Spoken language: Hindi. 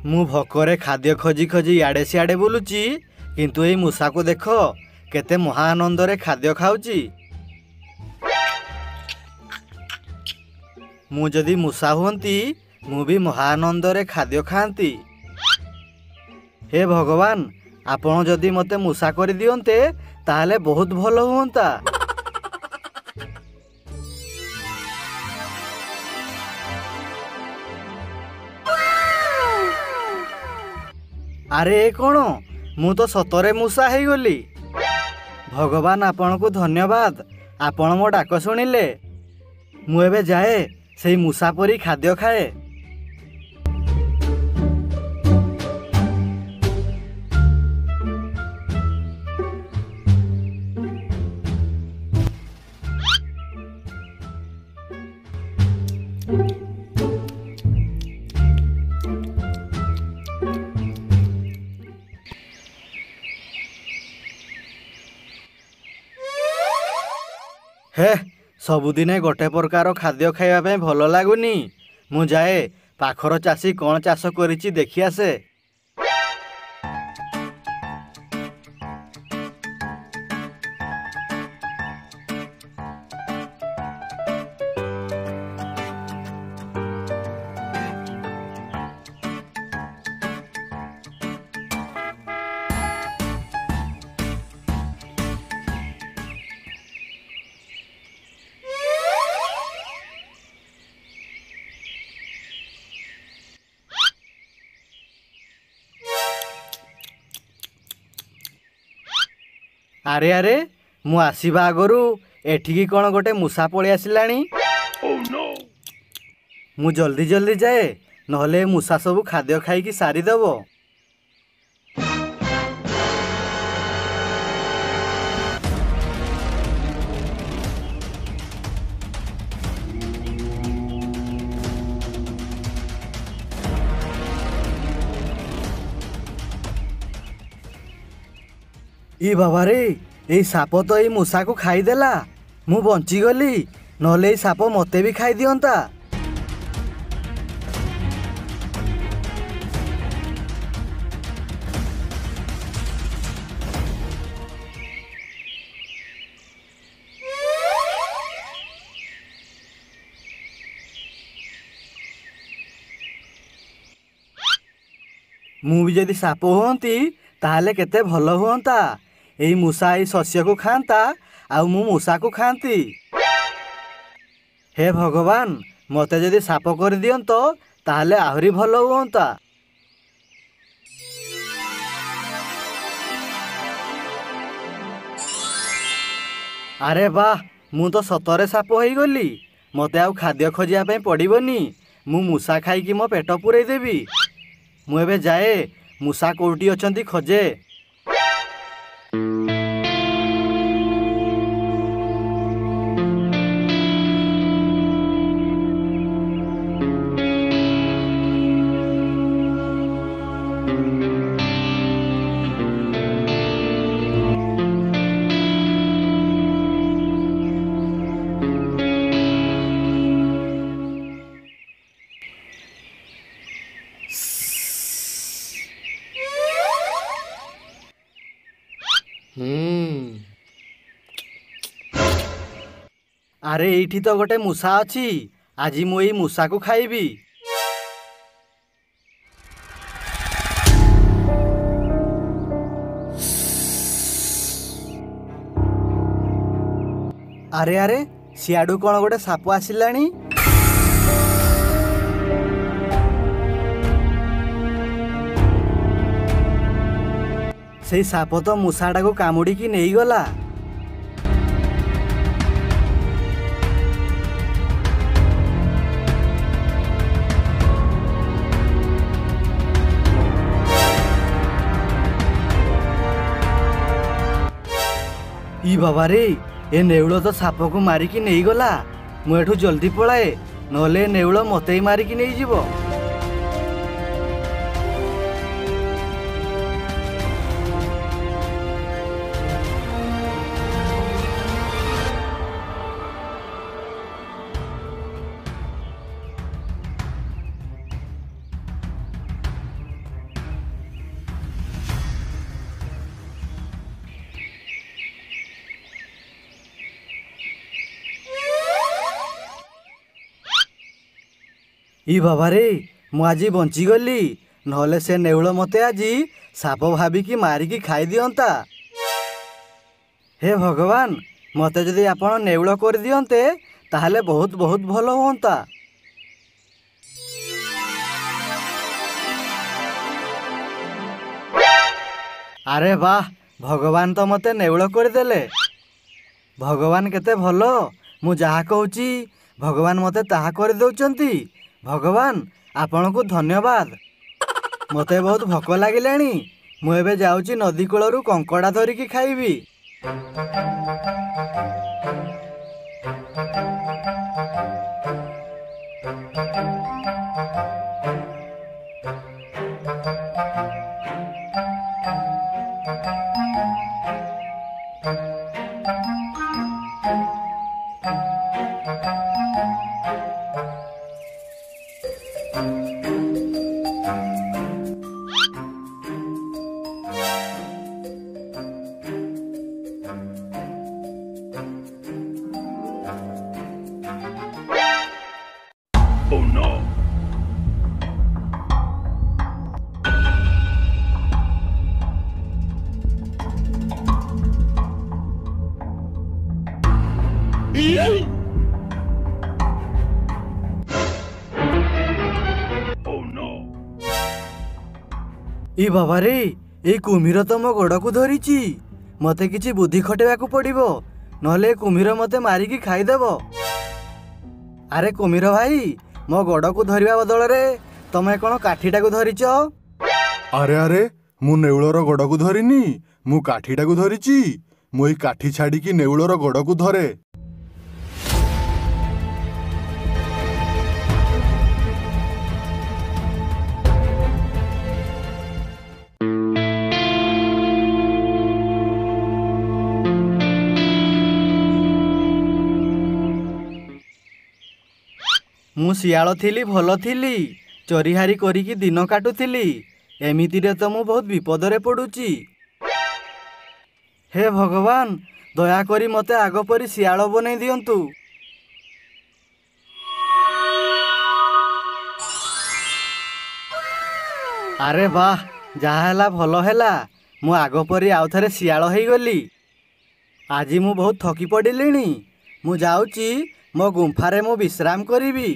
मु भोकरे खाद्य खोजी खोजी इाड़े सियाड़े बुलुची किंतु एई मूसा को देख केते महानंद रे खाद्य खाऊची। मु जदि मूसा हुंती मु भी महानंद रे खाद्य खाती। हे भगवान आपण जदि मते मूसा कर दियंते ताहले बहुत भलो हुंता। अरे कौन मु तो सतरे मूसा हो गली। भगवान आपण को धन्यवाद आपण मो डाक शुणिले। मु एबे जाए से मूसा परी खाद्य खाए। हे सबुदिने गोटे प्रकार खाद्य खाइबा भल लगुनि। मु जाए पाखर चाषी कौन चाष करिछि देखि आसे। अरे अरे मु आसीबा आगरू एठिकी कौन गोटे मूसा पळी आसिलानी। मु जल्दी जल्दी जाए नहले मूसा सबू खाद्य खाइकी सारीदेव। ई बाबा रे यही साप तो यही मूसा को खाईदेला। मु बंचीगली नहले यही साप मते भी खाई दियंता। मु भी जदि साप हुंती ताहले केते भल हुंता। एई मूसा एई शस्य को खांता आउ मु मूसा को खांती। हे भगवान मते जदि साप कर दियंतो ताहले आहुरी भल हुंता। अरे वाह मु तो सतरे साप हो गली। मते आउ खाद्य खोजिया पे पड़िबनी। मु मूसा खाइकी मो पेट पुरई देबी। मु एबे जाए मूसा कोउटी अछंती खोजे। अरे एठी तो गोटे मूसा अछि। आज मु एई मूसा को खाइबी। अरे अरे सियाडू कौन गोटे साप आसिलानी। से साप तो मूसाटा को कामुड़ी की नहीं गला। ई बाबा रे ए नेउल तो साप को मारिकी नहीं गला। मु एठू जल्दी पलाए नहले नेउल मते ही मारिकी नहीं जीवो। ଇ ବାବାରେ ମୁଁ ଆଜି ବଞ୍ଚିଗଲି, ନହେଲେ ସେ ନେଉଳ ମୋତେ ଆଜି ସାପ ଭାବିକି ମାରିକି ଖାଇଦିଅନ୍ତା। ହେ ଭଗବାନ, ମୋତେ ଯଦି ଆପଣ ନେଉଳ କରିଦିଅନ୍ତେ ତାହେଲେ ବହୁତ ବହୁତ ଭଲ ହୁଅନ୍ତା। ଆରେ ବାଃ, ଭଗବାନ ତ ମୋତେ ନେଉଳ କରିଦେଲେ। ଭଗବାନ କେତେ ଭଲ, ମୁଁ ଯାହା କହୁଛି ଭଗବାନ ମୋତେ ତାହା କରିଦେଉଛନ୍ତି। ଭଗବାନ ଆପଣଙ୍କୁ ଧନ୍ୟବାଦ। ମୋତେ ବହୁତ ଭୋକ ଲାଗିଲାଣି, ମୁଁ ଏବେ ଯାଉଛି ନଦୀ କୂଳରୁ କଙ୍କଡ଼ା ଧରିକି ଖାଇବି। ଇ ବାବାରେ, ଏଇ କୁମ୍ଭୀର ତ ମୋ ଗୋଡ଼କୁ ଧରିଛି। ମୋତେ କିଛି ବୁଦ୍ଧି ଖଟେଇବାକୁ ପଡ଼ିବ, ନହେଲେ ଏ କୁମ୍ଭୀର ମୋତେ ମାରିକି ଖାଇଦେବ। ଆରେ କୁମ୍ଭୀର ଭାଇ, ମୋ ଗୋଡ଼କୁ ଧରିବା ବଦଳରେ ତମେ କ'ଣ କାଠିଟାକୁ ଧରିଛ? ଆରେ ଆରେ, ମୁଁ ନେଉଳର ଗୋଡ଼କୁ ଧରିନି, ମୁଁ କାଠିଟାକୁ ଧରିଛି। ମୁଁ ଏଇ କାଠି ଛାଡ଼ିକି ନେଉଳର ଗୋଡ଼କୁ ଧରେ। ମୁଁ ଶିଆଳ ଥିଲି, ଭଲ ଥିଲି, ଚୋରିହାରି କରିକି ଦିନ କାଟୁଥିଲି। ଏମିତିରେ ତ ମୁଁ ବହୁତ ବିପଦରେ ପଡ଼ୁଛି। ହେ ଭଗବାନ, ଦୟାକରି ମୋତେ ଆଗ ପରି ଶିଆଳ ବନେଇ ଦିଅନ୍ତୁ। ଆରେ ବାଃ, ଯାହା ହେଲା ଭଲ ହେଲା, ମୁଁ ଆଗ ପରି ଆଉଥରେ ଶିଆଳ ହେଇଗଲି। ଆଜି ମୁଁ ବହୁତ ଥକି ପଡ଼ିଲିଣି, ମୁଁ ଯାଉଛି ମୋ ଗୁମ୍ଫାରେ ମୁଁ ବିଶ୍ରାମ କରିବି।